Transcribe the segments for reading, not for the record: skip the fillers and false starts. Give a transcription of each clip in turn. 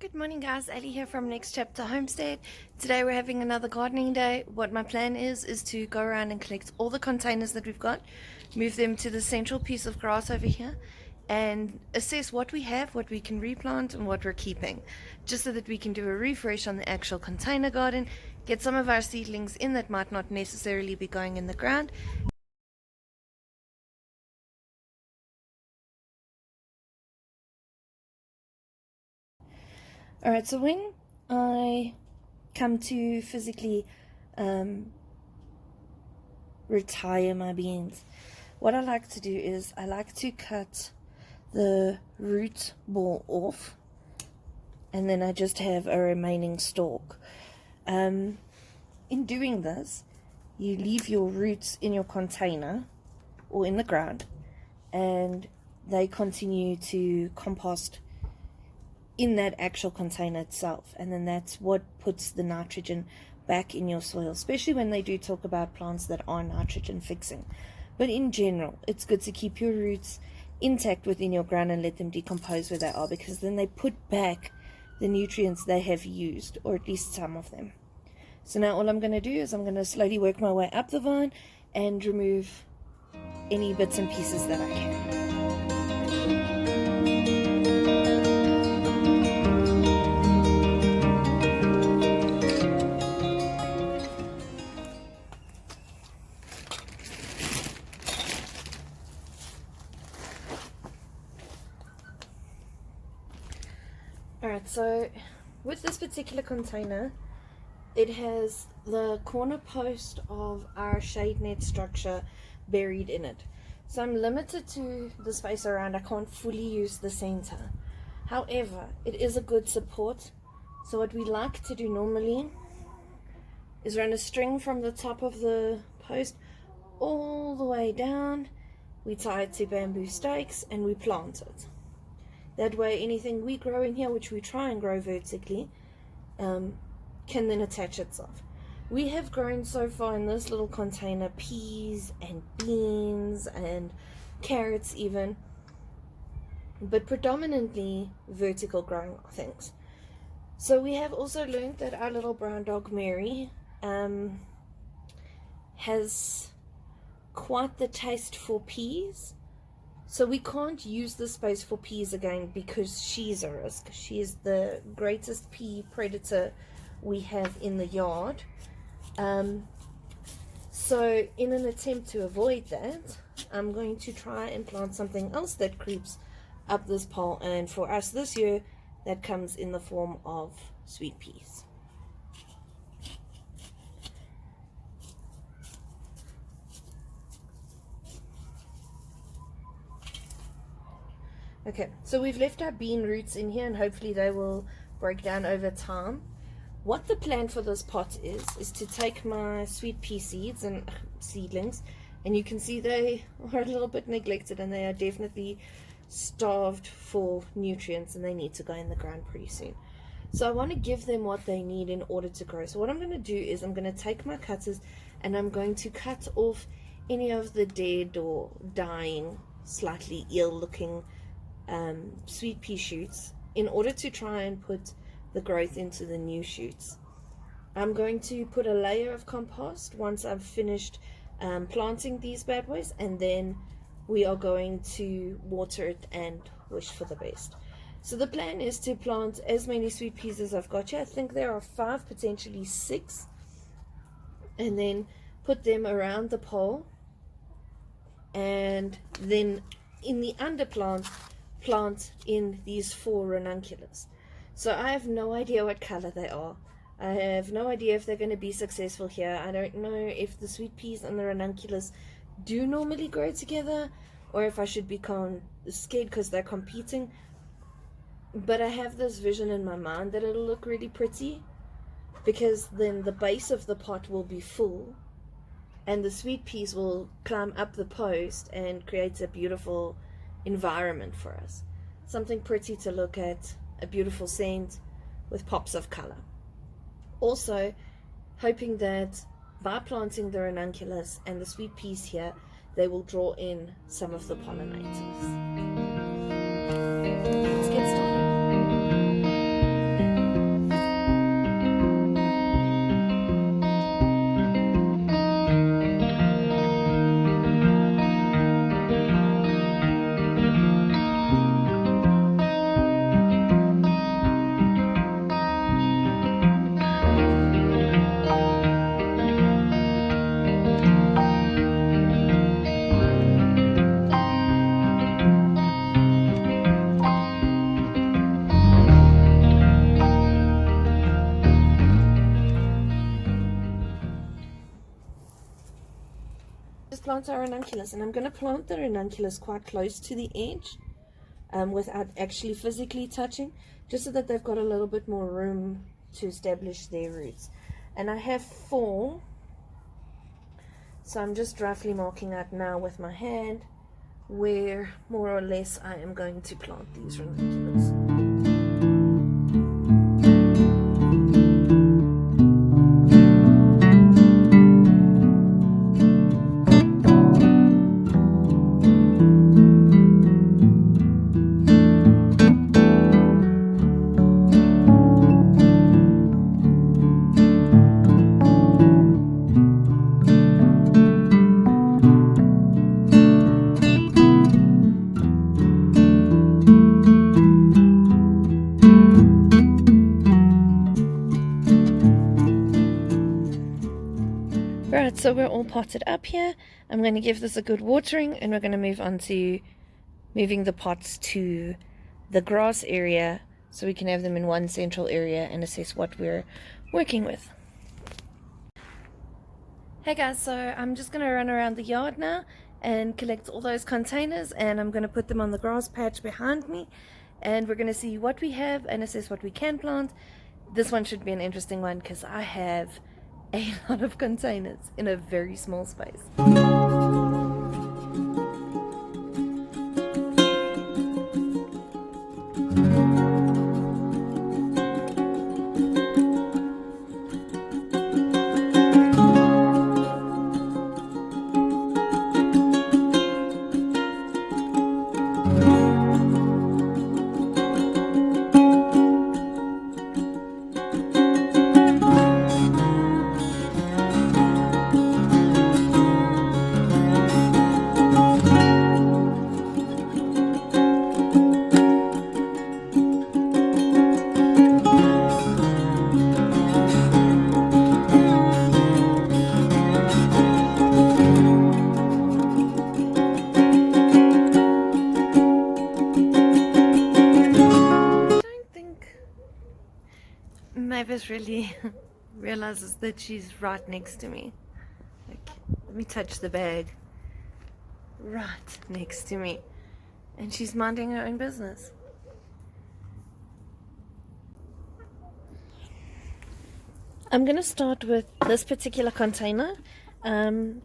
Good morning guys, Ally here from Next Chapter Homestead. Today we're having another gardening day. What my plan is to go around and collect all the containers that we've got, move them to the central piece of grass over here, and assess what we have, what we can replant and what we're keeping, just so that we can do a refresh on the actual container garden, get some of our seedlings in that might not necessarily be going in the ground. Alright, so when I come to physically retire my beans, what I like to do is I like to cut the root ball off, and then I just have a remaining stalk. In doing this, you leave your roots in your container or in the ground, and they continue to compost in that actual container itself, and then that's what puts the nitrogen back in your soil, especially when they do talk about plants that are nitrogen fixing. But in general, it's good to keep your roots intact within your ground and let them decompose where they are, because then they put back the nutrients they have used, or at least some of them. So now all I'm going to do is I'm going to slowly work my way up the vine and remove any bits and pieces that I can. Alright, so with this particular container, it has the corner post of our shade net structure buried in it. So I'm limited to the space around. I can't fully use the center. However, it is a good support. So what we like to do normally is run a string from the top of the post all the way down. We tie it to bamboo stakes and we plant it. That way anything we grow in here, which we try and grow vertically, can then attach itself. We have grown so far in this little container peas and beans and carrots even, but predominantly vertical growing things. So we have also learned that our little brown dog Mary has quite the taste for peas. So we can't use the space for peas again because she's a risk. She is the greatest pea predator we have in the yard. So in an attempt to avoid that, I'm going to try and plant something else that creeps up this pole, and for us this year that comes in the form of sweet peas. Okay, so we've left our bean roots in here and hopefully they will break down over time. What the plan for this pot is to take my sweet pea seeds and seedlings, and you can see they are a little bit neglected and they are definitely starved for nutrients and they need to go in the ground pretty soon. So I want to give them what they need in order to grow. So what I'm going to do is I'm going to take my cutters and I'm going to cut off any of the dead or dying, slightly ill looking sweet pea shoots in order to try and put the growth into the new shoots. I'm going to put a layer of compost once I've finished planting these bad boys, and then we are going to water it and wish for the best. So the plan is to plant as many sweet peas as I've got here. I think there are 5, potentially 6, and then put them around the pole, and then in the underplant plant in these 4 ranunculus. So I have no idea what color they are. I have no idea if they're going to be successful here. I don't know if the sweet peas and the ranunculus do normally grow together, or if I should be scared because they're competing. But I have this vision in my mind that it'll look really pretty, because then the base of the pot will be full and the sweet peas will climb up the post and create a beautiful environment for us. Something pretty to look at, a beautiful scent with pops of color. Also hoping that by planting the ranunculus and the sweet peas here, they will draw in some of the pollinators. Let's get started. plant our ranunculus, and I'm going to plant the ranunculus quite close to the edge, without actually physically touching, just so that they've got a little bit more room to establish their roots. And I have 4, so I'm just roughly marking out now with my hand where more or less I am going to plant these ranunculus. Right, so we're all potted up here. I'm going to give this a good watering, and we're going to move on to moving the pots to the grass area so we can have them in one central area and assess what we're working with. Hey guys, so I'm just going to run around the yard now and collect all those containers, and I'm going to put them on the grass patch behind me, and we're going to see what we have and assess what we can plant. This one should be an interesting one because I have a lot of containers in a very small space. Mavis really realizes that she's right next to me. Like, let me touch the bag. Right next to me. And she's minding her own business. I'm going to start with this particular container.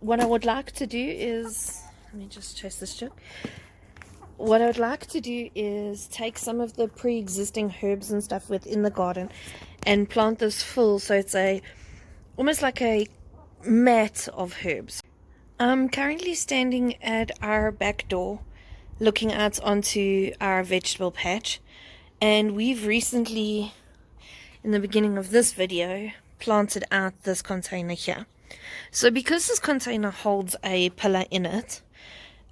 What I would like to do is, let me just chase this joke. What I would like to do is take some of the pre-existing herbs and stuff within the garden and plant this full, so it's almost like a mat of herbs. I'm currently standing at our back door looking out onto our vegetable patch, and we've recently, in the beginning of this video, planted out this container here. So because this container holds a pillar in it,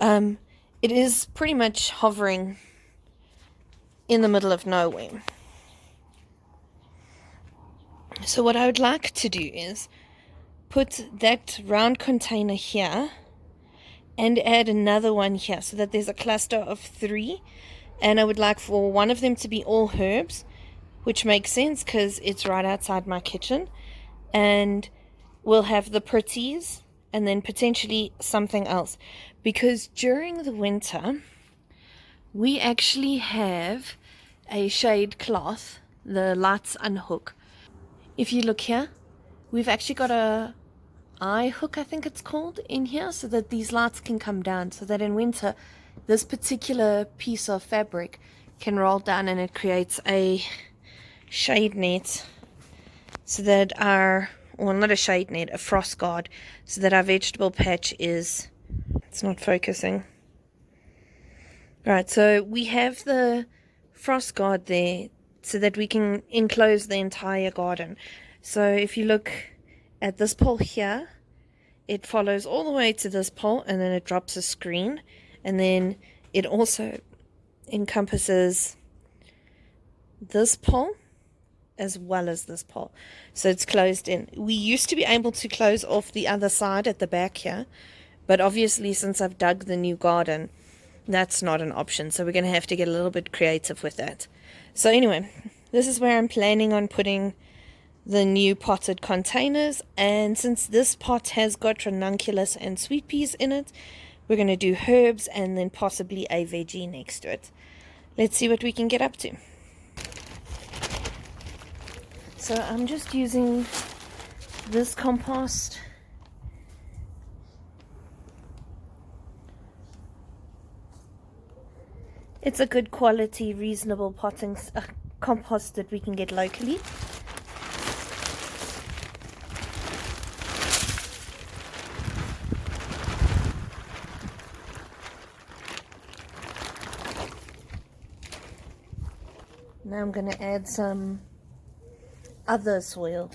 it is pretty much hovering in the middle of nowhere. So what I would like to do is put that round container here and add another one here so that there's a cluster of 3. And I would like for one of them to be all herbs, which makes sense because it's right outside my kitchen. And we'll have the pretties and then potentially something else. Because during the winter, we actually have a shade cloth, the lights unhook. If you look here, we've actually got a eye hook, I think it's called, in here, so that these lights can come down, so that in winter, this particular piece of fabric can roll down and it creates a shade net, so that not a shade net, a frost guard, so that our vegetable patch is, it's not focusing. Right, so we have the frost guard there so that we can enclose the entire garden. So if you look at this pole here, it follows all the way to this pole and then it drops a screen, and then it also encompasses this pole as well as this pole, so it's closed in. We used to be able to close off the other side at the back here, but obviously since I've dug the new garden, that's not an option, so we're going to have to get a little bit creative with that. So anyway, this is where I'm planning on putting the new potted containers. And since this pot has got ranunculus and sweet peas in it, we're going to do herbs and then possibly a veggie next to it. Let's see what we can get up to. So I'm just using this compost. It's a good quality, reasonable potting compost that we can get locally. Now I'm going to add some other soil.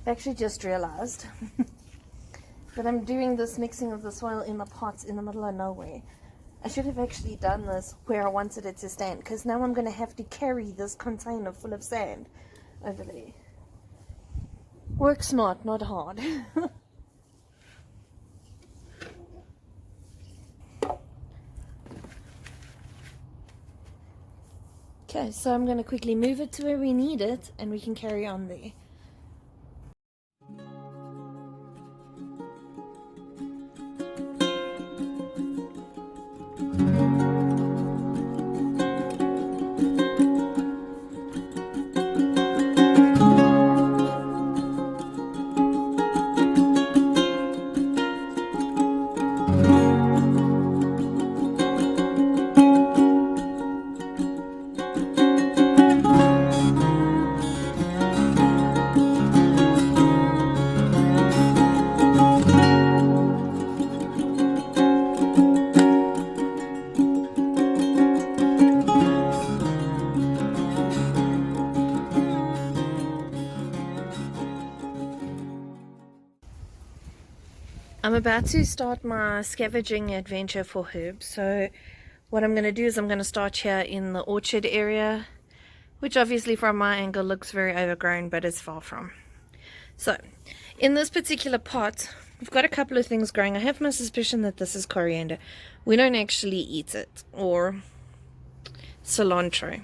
I actually just realized that I'm doing this mixing of the soil in the pots in the middle of nowhere. I should have actually done this where I wanted it to stand, because now I'm going to have to carry this container full of sand over there. Work smart, not hard. Okay, so I'm going to quickly move it to where we need it and we can carry on there. I'm about to start my scavenging adventure for herbs. So what I'm going to do is I'm going to start here in the orchard area, which obviously from my angle looks very overgrown, but it's far from. So in this particular pot, we've got a couple of things growing. I have my suspicion that this is coriander. We don't actually eat it, or cilantro.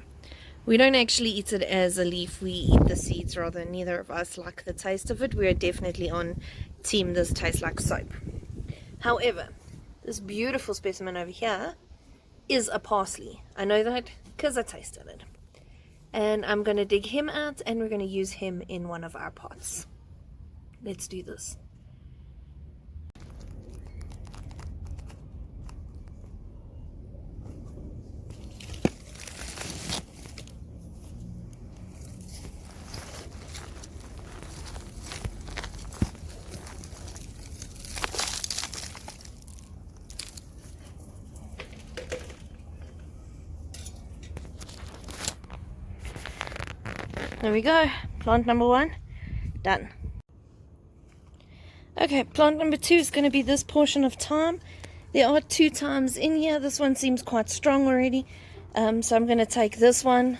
We don't actually eat it as a leaf. We eat the seeds rather. Neither of us like the taste of it. We are definitely on team this tastes like soap. However, this beautiful specimen over here is a parsley. I know that because I tasted it. And I'm going to dig him out and we're going to use him in one of our pots. Let's do this. There we go. Plant number 1, done. Okay, plant number 2 is going to be this portion of thyme. There are 2 thymes in here. This one seems quite strong already. So I'm going to take this one.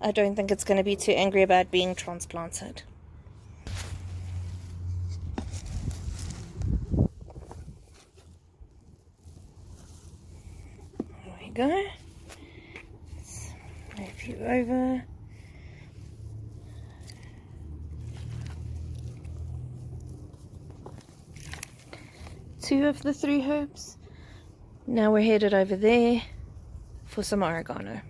I don't think it's going to be too angry about being transplanted. There we go. Let's move you over. Two of the 3 herbs. Now we're headed over there for some oregano.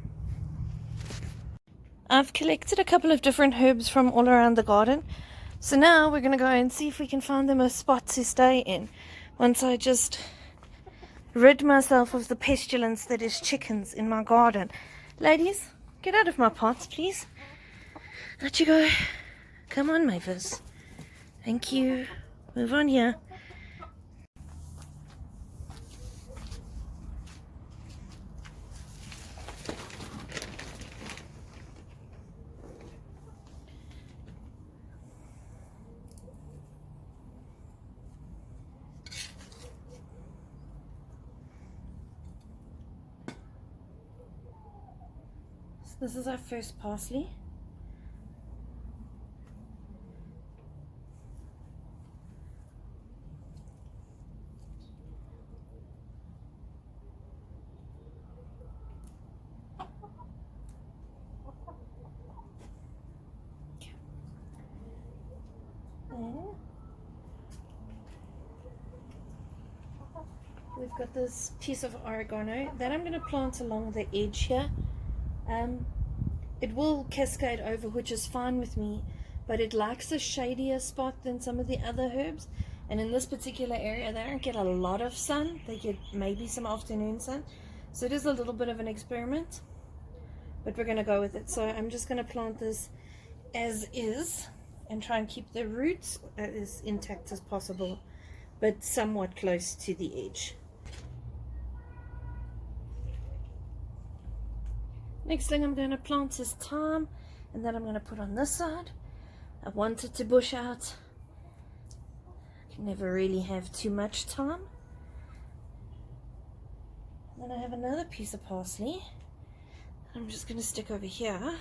I've collected a couple of different herbs from all around the garden. So now we're going to go and see if we can find them a spot to stay in. Once I just rid myself of the pestilence that is chickens in my garden. Ladies, get out of my pots, please. Out you go. Come on, Mavis. Thank you. Move on here. This is our first parsley. We've got this piece of oregano that I'm going to plant along the edge here. It will cascade over, which is fine with me, but it likes a shadier spot than some of the other herbs. And in this particular area, they don't get a lot of sun. They get maybe some afternoon sun. So it is a little bit of an experiment, but we're going to go with it. So I'm just going to plant this as is and try and keep the roots as intact as possible, but somewhat close to the edge. Next thing I'm going to plant is thyme, and then I'm going to put on this side. I want it to bush out. I can never really have too much thyme. Then I have another piece of parsley. I'm just going to stick over here.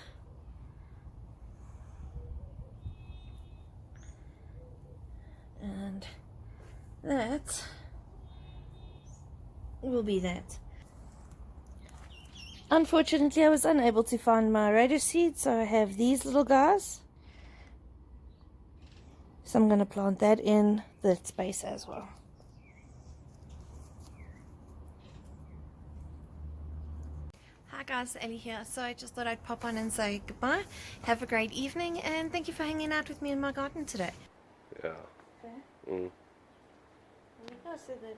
And that will be that. Unfortunately, I was unable to find my radish seed, so I have these little guys. So I'm going to plant that in that space as well. Hi guys, Ellie here. So I just thought I'd pop on and say goodbye. Have a great evening, and thank you for hanging out with me in my garden today. Yeah. Okay. Mm. So that